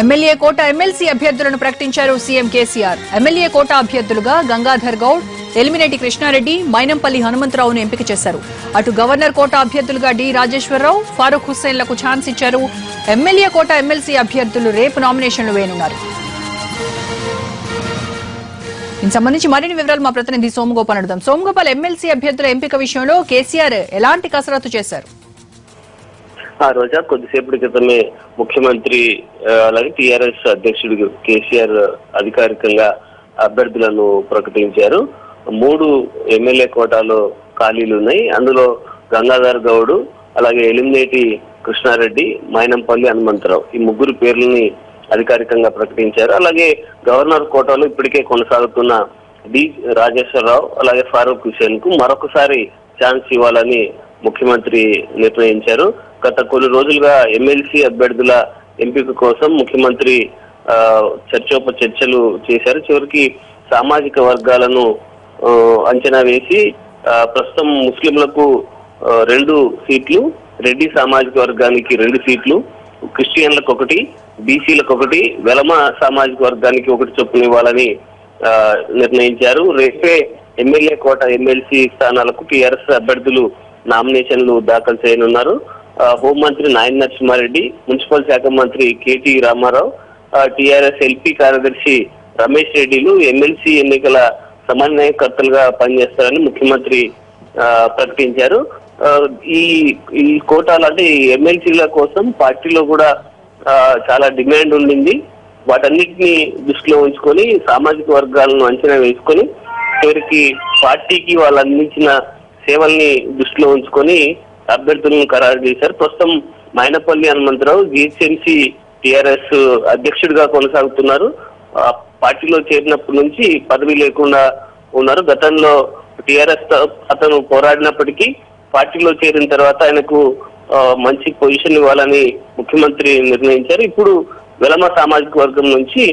MLA quota MLC అభ్యర్థులను ప్రకటించారు CM KCR. MLA కోట అభ్యర్థులుగా గంగాధర్ గౌడ్, ఎలిమినేటి కృష్ణారెడ్డి, మైనంపల్లి హనుమంతరావును ఎంపిక చేశారు. అటు గవర్నర్ కోట అభ్యర్థులుగా డి రాజేశ్వరరావు, ఫారూక్ హుస్సేన్లకు ఛాన్స్ ఇచ్చారు. ఎమ్మెల్యే కోట ఎమ్మెల్సీ అభ్యర్థులు రేపు నామినేషన్లు వేయనున్నారు. దీనికి సంబంధించి మరిన్ని వివరాలు మా ప్రతినిధి సోమగోపాల్ అడుగుదాం. సోమగోపాల్, ఎమ్మెల్సీ అభ్యర్థుల ఎంపిక విషయంలో కేసీఆర్ ఎలాంటి కసరత్తు చేశారు? రోజా కొద్దిసేపటి క్రితమే ముఖ్యమంత్రి అలాగే టీఆర్ఎస్ అధ్యక్షుడు కేసీఆర్ అధికారికంగా అభ్యర్థులను ప్రకటించారు. 3 ఎమ్మెల్యే కోటాలో ఖాళీలు ఉన్నాయి. అందులో గంగాధర్ గౌడ్, అలాగే ఎలిమినేటి కృష్ణారెడ్డి, మైనంపల్లి హనుమంతరావు ఈ 3 పేర్లని అధికారికంగా ప్రకటించారు. అలాగే గవర్నర్ కోటాలో ఇప్పటికే కొనసాగుతున్న డి రాజేశ్వరరావు, అలాగే ఫారూక్ హుస్సేన్ కు మరొకసారి ఛాన్స్ ఇవ్వాలని ముఖ్యమంత్రి నిర్ణయించారు. గత కొన్ని రోజులుగా ఎమ్మెల్సీ అభ్యర్థుల ఎంపిక కోసం ముఖ్యమంత్రి చర్చలు చేశారు. చివరికి సామాజిక వర్గాలను అంచనా వేసి ప్రస్తుతం ముస్లింలకు 2 సీట్లు, రెడ్డి సామాజిక వర్గానికి 2 సీట్లు, క్రిస్టియన్లకు 1, బీసీలకు 1, వెలమ సామాజిక వర్గానికి 1 చొప్పున ఇవ్వాలని నిర్ణయించారు. రేపే ఎమ్మెల్యే కోట ఎమ్మెల్సీ స్థానాలకు టీఆర్ఎస్ అభ్యర్థులు నామినేషన్లు దాఖలు చేయనున్నారు. హోంమంత్రి నాయన నరసింహారెడ్డి, మున్సిపల్ శాఖ మంత్రి కేటీ రామారావు, టీఆర్ఎస్ ఎల్పీ కార్యదర్శి రమేష్ రెడ్డిలు ఎమ్మెల్సీ ఎన్నికల సమన్వయకర్తలుగా పనిచేస్తారని ముఖ్యమంత్రి ప్రకటించారు. ఈ కోటాలు అంటే ఎమ్మెల్సీల కోసం పార్టీలో కూడా చాలా డిమాండ్ ఉండింది. వాటన్నిటిని దృష్టిలో ఉంచుకొని సామాజిక వర్గాలను అంచనా వేసుకొని చివరికి పార్టీకి వాళ్ళు అందించిన సేవల్ని దృష్టిలో ఉంచుకొని అభ్యర్థులను ఖరారు చేశారు. ప్రస్తుతం మైనంపల్లి హనుమంతరావు జిహెచ్ఎంసీ టీఆర్ఎస్ అధ్యక్షుడిగా కొనసాగుతున్నారు. పార్టీలో చేరినప్పటి నుంచి పదవి లేకుండా ఉన్నారు. గతంలో టీఆర్ఎస్ అతను పోరాడినప్పటికీ పార్టీలో చేరిన తర్వాత ఆయనకు మంచి పొజిషన్ ఇవ్వాలని ముఖ్యమంత్రి నిర్ణయించారు. ఇప్పుడు వెలమ సామాజిక వర్గం నుంచి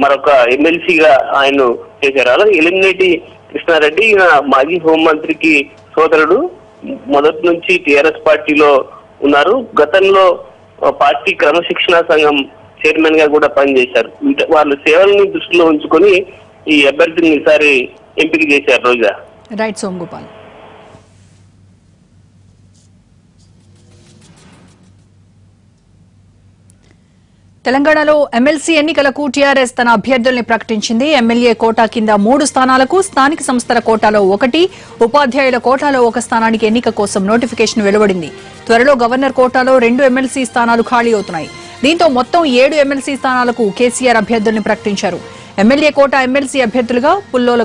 మరొక ఎమ్మెల్సీగా ఆయన చేశారు. అలాగే ఎలిమినేటి కృష్ణారెడ్డి మాజీ హోంమంత్రికి సోదరుడు, మొదటి నుంచి టీఆర్ఎస్ పార్టీలో ఉన్నారు. గతంలో పార్టీ క్రమశిక్షణ సంఘం చైర్మన్ గా కూడా పనిచేశారు. వాళ్ళ సేవల్ని దృష్టిలో ఉంచుకొని ఈ అభ్యర్థిని ఈసారి ఎంపిక చేశారు. రోజా. రైట్ సోమగోపాల్. తెలంగాణలో ఎమ్మెల్సీ ఎన్నికలకు టీఆర్ఎస్ తన అభ్యర్థుల్ని ప్రకటించింది. ఎమ్మెల్యే కోటా కింద 3 స్థానాలకు, స్థానిక సంస్థల కోటాలో 1, ఉపాధ్యాయుల కోటాలో 1 స్థానానికి ఎన్నిక కోసం నోటిఫికేషన్ వెలువడింది. త్వరలో గవర్నర్ కోటాలో 2 ఎమ్మెల్సీ స్థానాలు ఖాళీ అవుతున్నాయి. దీంతో మొత్తం 7 ఎమ్మెల్సీ స్థానాలకు కేసీఆర్ అభ్యర్థుల్ని ప్రకటించారు. ఎమ్మెల్యే కోటా ఎమ్మెల్సీ అభ్యర్థులుగా పుల్లోల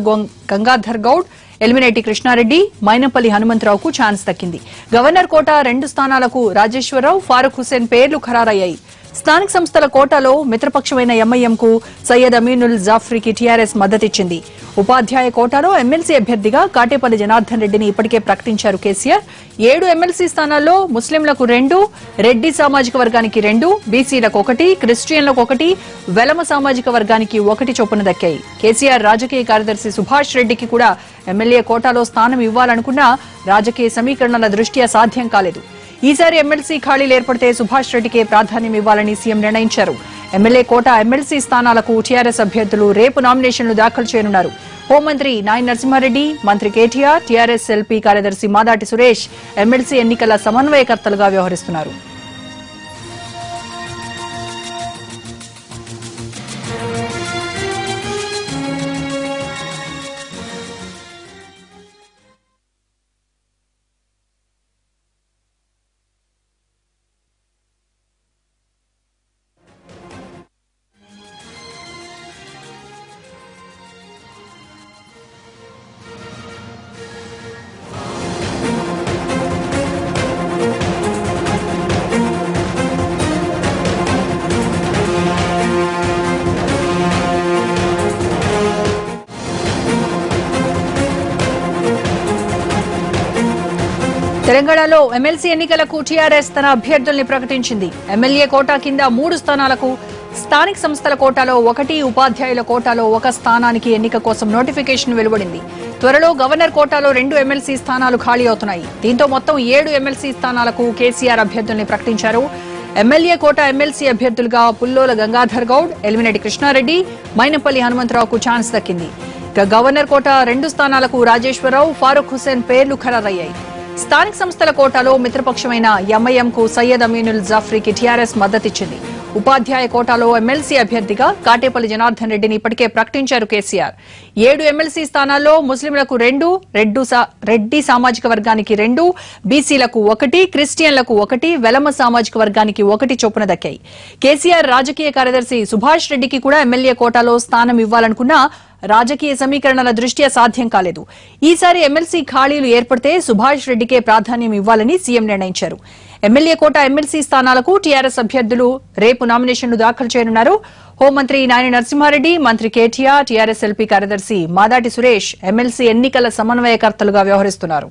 గంగాధర్ గౌడ్, ఎలిమినేటి కృష్ణారెడ్డి, మైనంపల్లి హనుమంతరావుకు ఛాన్స్ దక్కింది. గవర్నర్ కోటా 2 స్థానాలకు రాజేశ్వరరావు, ఫారూక్ హుస్సేన్ పేర్లు ఖరారయ్యాయి. స్థానిక సంస్థల కోటాలో మిత్రపక్షమైన ఎంఐఎంకు సయ్యద్ అమీనుల్ జాఫ్రీకి టీఆర్ఎస్ మద్దతిచ్చింది. ఉపాధ్యాయ కోటాలో ఎమ్మెల్సీ అభ్యర్థిగా కాటేపల్లి జనార్దన్ రెడ్డిని ఇప్పటికే ప్రకటించారు కేసీఆర్. 7 ఎమ్మెల్సీ స్థానాల్లో ముస్లింలకు 2, రెడ్డి సామాజిక వర్గానికి 2, బీసీలకు 1, క్రిస్టియన్లకు 1, వెలమ సామాజిక వర్గానికి 1 చొప్పున దక్కాయి. కేసీఆర్ రాజకీయ కార్యదర్శి సుభాష్ రెడ్డికి కూడా ఎమ్మెల్యే కోటాలో స్థానం ఇవ్వాలనుకున్నా రాజకీయ సమీకరణల దృష్ట్యా సాధ్యం కాలేదు. ఈసారి ఎమ్మెల్సీ ఖాళీలు ఏర్పడితే సుభాష్ రెడ్డికే ప్రాధాన్యం ఇవ్వాలని సీఎం నిర్ణయించారు. ఎమ్మెల్యే కోట ఎమ్మెల్సీ స్థానాలకు టీఆర్ఎస్ అభ్యర్థులు రేపు నామినేషన్లు దాఖలు చేయనున్నారు. హోంమంత్రి నాయన నరసింహారెడ్డి, మంత్రి కేటీఆర్, టీఆర్ఎస్ ఎల్పీ కార్యదర్శి మాదాటి సురేష్ ఎమ్మెల్సీ ఎన్నికల సమన్వయకర్తలుగా వ్యవహరిస్తున్నారు. తెలంగాణలో ఎమ్మెల్సీ ఎన్నికలకు టీఆర్ఎస్ తన అభ్యర్థుల్ని ప్రకటించింది. ఎమ్మెల్యే కోటా కింద 3 స్థానాలకు, స్థానిక సంస్థల కోటాలో 1, ఉపాధ్యాయుల కోటాలో 1 స్థానానికి ఎన్నిక కోసం నోటిఫికేషన్ వెలువడింది. త్వరలో గవర్నర్ కోటాలో 2 ఎమ్మెల్సీ స్థానాలు ఖాళీ అవుతున్నాయి. దీంతో మొత్తం 7 ఎమ్మెల్సీ స్థానాలకు కేసీఆర్ అభ్యర్థుల్ని ప్రకటించారు. ఎమ్మెల్యే కోట ఎమ్మెల్సీ అభ్యర్థులుగా పుల్లోల గంగాధర్ గౌడ్, ఎలిమినేటి కృష్ణారెడ్డి, మైనంపల్లి హనుమంతరావుకు ఛాన్స్ దక్కింది. ఇక గవర్నర్ కోట 2 స్థానాలకు రాజేశ్వరరావు, ఫారూక్ హుస్సేన్ పేర్లు ఖరారయ్యాయి. స్థానిక సంస్థల కోటాలో మిత్రపక్షమైన ఎంఐఎంకు సయ్యద్ అమీనుల్ జాఫ్రీకి టీఆర్ఎస్ మద్దతిచ్చింది. ఉపాధ్యాయ కోటాలో ఎమ్మెల్సీ అభ్యర్థిగా కాటేపల్లి జనార్దన్ రెడ్డిని ఇప్పటికే ప్రకటించారు కేసీఆర్. 7 ఎమ్మెల్సీ స్థానాల్లో ముస్లింలకు 2, రెడ్డి సామాజిక వర్గానికి 2, బీసీలకు 1, క్రిస్టియన్లకు 1, వెలమ సామాజిక వర్గానికి 1 చొప్పున దక్కాయి. కేసీఆర్ రాజకీయ కార్యదర్శి సుభాష్ రెడ్డికి కూడా ఎమ్మెల్యే కోటాలో స్థానం ఇవ్వాలనుకున్నా రాజకీయ సమీకరణల దృష్ట్యా సాధ్యం కాలేదు. ఈసారి ఎమ్మెల్సీ ఖాళీలు ఏర్పడితే సుభాష్ రెడ్డికే ప్రాధాన్యం ఇవ్వాలని సీఎం నిర్ణయించారు. ఎమ్మెల్యే కోట ఎమ్మెల్సీ స్థానాలకు టీఆర్ఎస్ అభ్యర్థులు రేపు నామినేషన్లు దాఖలు చేయనున్నారు. హోంమంత్రి నాయని నరసింహారెడ్డి, మంత్రి కేటీఆర్, టీఆర్ఎస్ ఎల్పీ కార్యదర్శి మాదాటి సురేష్ ఎమ్మెల్సీ ఎన్నికల సమన్వయకర్తలుగా వ్యవహరిస్తున్నారు.